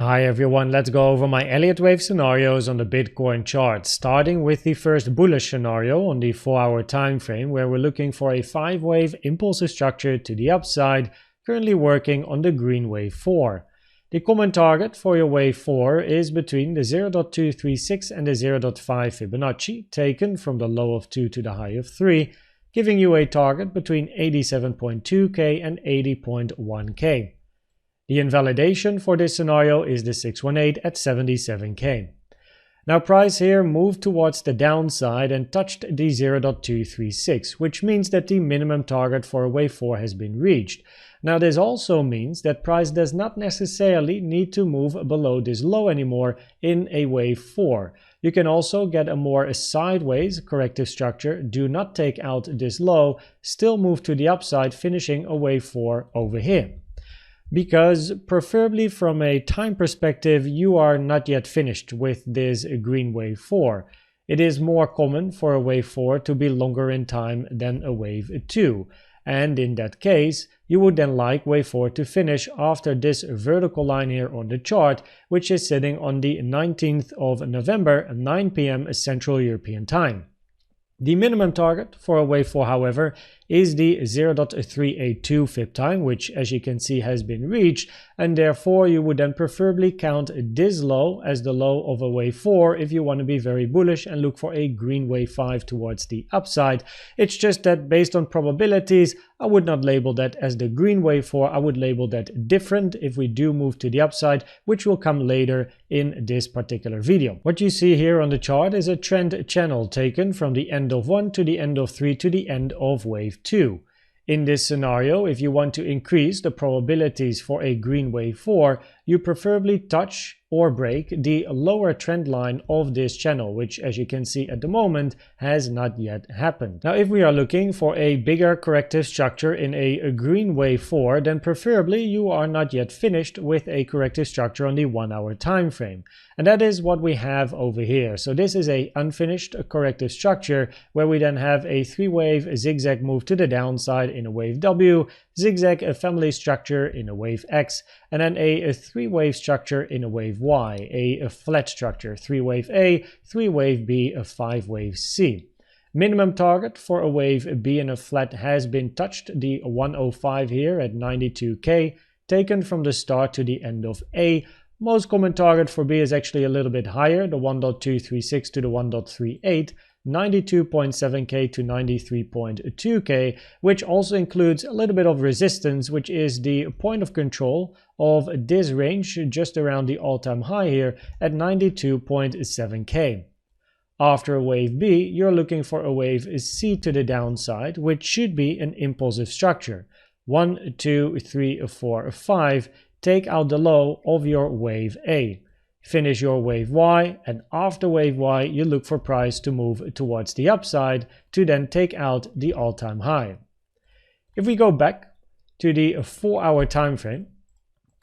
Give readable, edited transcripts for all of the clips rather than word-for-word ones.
Hi everyone, let's go over my Elliott wave scenarios on the Bitcoin chart, starting with the first bullish scenario on the 4-hour time frame, where we're looking for a 5-wave impulsive structure to the upside, currently working on the green wave 4. The common target for your wave 4 is between the 0.236 and the 0.5 Fibonacci, taken from the low of 2 to the high of 3, giving you a target between 87.2k and 80.1k. The invalidation for this scenario is the 618 at 77k. Now price here moved towards the downside and touched the 0.236, which means that the minimum target for a wave 4 has been reached. Now this also means that price does not necessarily need to move below this low anymore in a wave 4. You can also get a more sideways corrective structure, do not take out this low, still move to the upside, finishing a wave 4 over here. Because preferably from a time perspective, you are not yet finished with this green wave 4. It is more common for a wave 4 to be longer in time than a wave 2. And in that case, you would then like wave 4 to finish after this vertical line here on the chart, which is sitting on the 19th of November at 9 p.m. Central European Time. The minimum target for a wave 4, however, is the 0.382 Fib time, which as you can see has been reached, and therefore you would then preferably count this low as the low of a wave 4 if you want to be very bullish and look for a green wave 5 towards the upside. It's just that based on probabilities, I would not label that as the green wave 4, I would label that different if we do move to the upside, which will come later in this particular video. What you see here on the chart is a trend channel taken from the end of 1 to the end of 3 to the end of wave 2. In this scenario, if you want to increase the probabilities for a green wave 4, you preferably touch or break the lower trend line of this channel, which as you can see at the moment has not yet happened. Now if we are looking for a bigger corrective structure in a green wave 4, then preferably you are not yet finished with a corrective structure on the 1-hour time frame. And that is what we have over here. So this is a unfinished corrective structure where we then have a 3-wave zigzag move to the downside in a wave W, zigzag a family structure in a wave X, and then a 3-wave structure in a wave Y, a flat structure, 3-wave A, 3-wave B, a 5-wave C. Minimum target for a wave B in a flat has been touched, the 105 here at 92k, taken from the start to the end of A. Most common target for B is actually a little bit higher, the 1.236 to the 1.38, 92.7k to 93.2k, which also includes a little bit of resistance, which is the point of control of this range just around the all-time high here at 92.7k. After a wave B, you're looking for a wave C to the downside, which should be an impulsive structure. 1, 2, 3, 4, 5, take out the low of your wave A. Finish your wave Y, and after wave Y, you look for price to move towards the upside to then take out the all-time high. If we go back to the 4-hour time frame,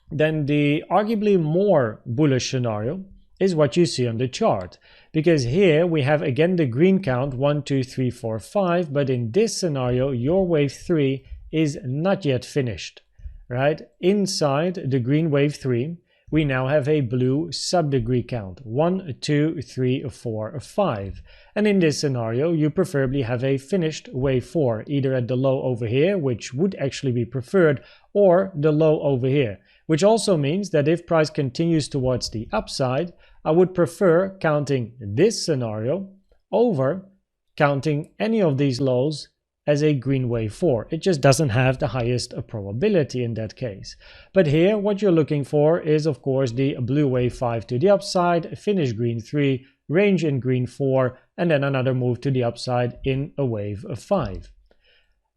then the arguably more bullish scenario is what you see on the chart, because here we have again the green count 1, 2, 3, 4, 5, but in this scenario your wave 3 is not yet finished, right? Inside the green wave 3, we now have a blue sub-degree count, 1, 2, 3, 4, 5. And in this scenario, you preferably have a finished wave 4, either at the low over here, which would actually be preferred, or the low over here, which also means that if price continues towards the upside, I would prefer counting this scenario over counting any of these lows as a green wave 4. It just doesn't have the highest probability in that case. But here what you're looking for is of course the blue wave 5 to the upside, finish green 3, range in green 4, and then another move to the upside in a wave 5.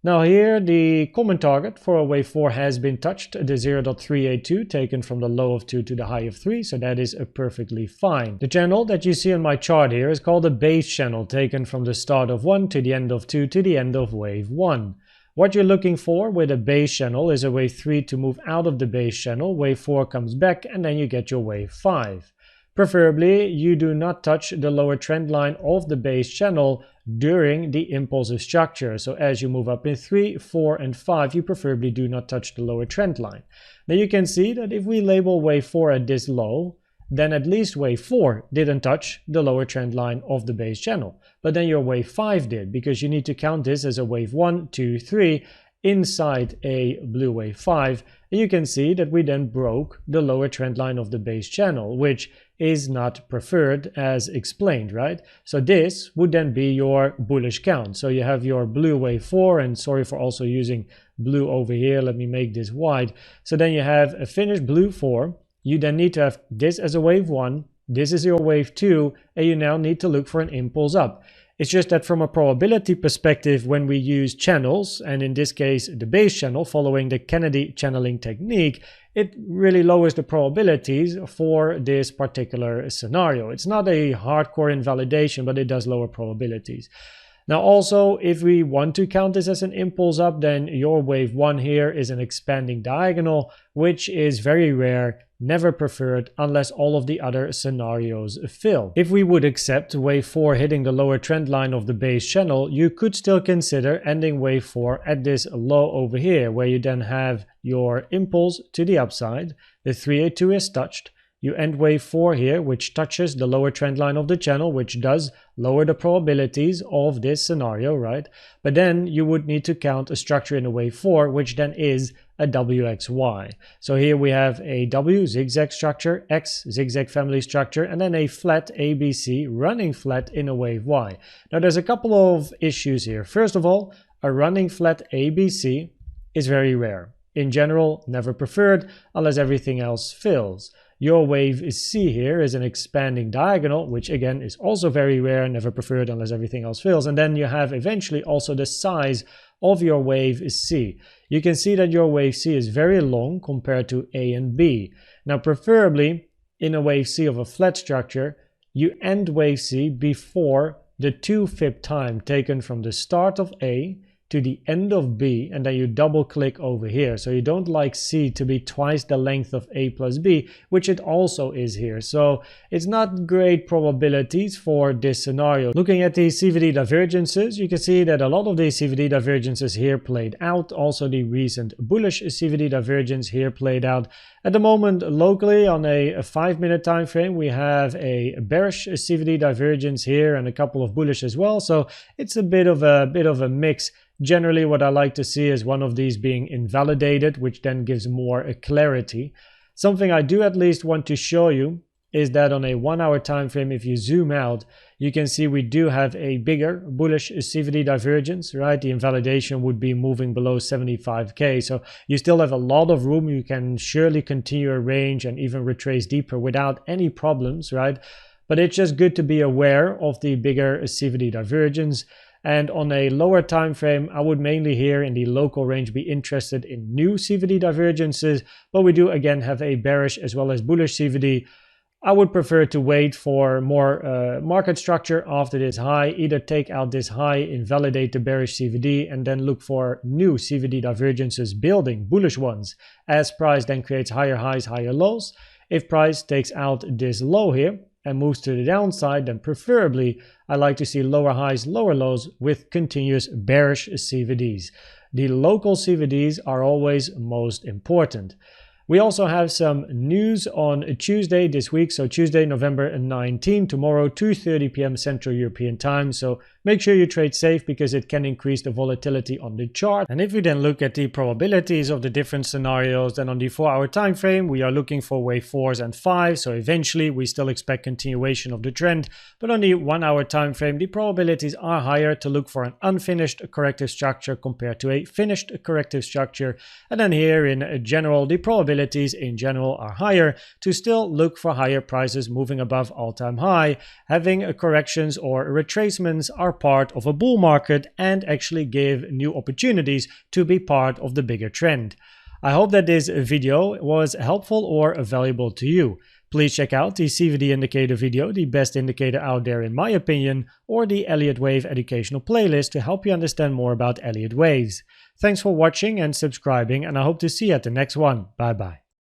Now here the common target for a wave 4 has been touched, the 0.382 taken from the low of 2 to the high of 3, so that is perfectly fine. The channel that you see on my chart here is called a base channel, taken from the start of 1 to the end of 2 to the end of wave 1. What you're looking for with a base channel is a wave 3 to move out of the base channel, wave 4 comes back, and then you get your wave 5. Preferably, you do not touch the lower trend line of the base channel during the impulsive structure. So as you move up in 3, 4, and 5, you preferably do not touch the lower trend line. Now you can see that if we label wave 4 at this low, then at least wave 4 didn't touch the lower trend line of the base channel. But then your wave 5 did, because you need to count this as a wave 1, 2, 3 inside a blue wave 5. And you can see that we then broke the lower trend line of the base channel, which is not preferred as explained, right? So this would then be your bullish count. So you have your blue wave 4, and sorry for also using blue over here, let me make this white. So then you have a finished blue 4. You then need to have this as a wave 1, this is your wave 2, and you now need to look for an impulse up. It's just that from a probability perspective, when we use channels, and in this case the base channel following the Kennedy channeling technique, it really lowers the probabilities for this particular scenario. It's not a hardcore invalidation, but it does lower probabilities. Now also, if we want to count this as an impulse up, then your wave 1 here is an expanding diagonal, which is very rare, never preferred unless all of the other scenarios fill. If we would accept wave 4 hitting the lower trend line of the base channel, you could still consider ending wave 4 at this low over here, where you then have your impulse to the upside, the 382 is touched, you end wave 4 here, which touches the lower trend line of the channel, which does lower the probabilities of this scenario, right? But then you would need to count a structure in a wave 4, which then is a WXY. So here we have a W zigzag structure, X zigzag family structure, and then a flat ABC running flat in a wave Y. Now there's a couple of issues here. First of all, a running flat ABC is very rare. In general, never preferred unless everything else fills. Your wave C here is an expanding diagonal, which again is also very rare, never preferred unless everything else fills. And then you have eventually also the size of your wave C. You can see that your wave C is very long compared to A and B. Now preferably in a wave C of a flat structure, you end wave C before the 2-fib time taken from the start of A to the end of B, and then you double click over here. So you don't like C to be twice the length of A plus B, which it also is here. So it's not great probabilities for this scenario. Looking at the CVD divergences, you can see that a lot of the CVD divergences here played out. Also the recent bullish CVD divergence here played out. At the moment, locally on a 5-minute time frame, we have a bearish CVD divergence here and a couple of bullish as well. So it's a bit of a mix. Generally, what I like to see is one of these being invalidated, which then gives more clarity. Something I do at least want to show you is that on a 1-hour time frame, if you zoom out, you can see we do have a bigger bullish CVD divergence, right? The invalidation would be moving below 75K. So you still have a lot of room. You can surely continue a range and even retrace deeper without any problems, right? But it's just good to be aware of the bigger CVD divergence. And on a lower time frame, I would mainly here in the local range be interested in new CVD divergences, but we do again have a bearish as well as bullish CVD. I would prefer to wait for more market structure after this high, either take out this high, invalidate the bearish CVD, and then look for new CVD divergences building, bullish ones, as price then creates higher highs, higher lows. If price takes out this low here and moves to the downside, then preferably I like to see lower highs, lower lows with continuous bearish CVDs. The local CVDs are always most important. We also have some news on Tuesday this week, so Tuesday, November 19, tomorrow, 2:30 p.m. Central European Time. So make sure you trade safe because it can increase the volatility on the chart. And if we then look at the probabilities of the different scenarios, then on the 4-hour time frame, we are looking for wave 4s and 5s. So eventually we still expect continuation of the trend. But on the 1-hour time frame, the probabilities are higher to look for an unfinished corrective structure compared to a finished corrective structure. And then here in general, the probabilities in general are higher to still look for higher prices moving above all-time high. Having corrections or retracements are part of a bull market and actually give new opportunities to be part of the bigger trend. I hope that this video was helpful or valuable to you. Please check out the CVD indicator video, the best indicator out there in my opinion, or the Elliott Wave educational playlist to help you understand more about Elliott Waves. Thanks for watching and subscribing, and I hope to see you at the next one. Bye bye.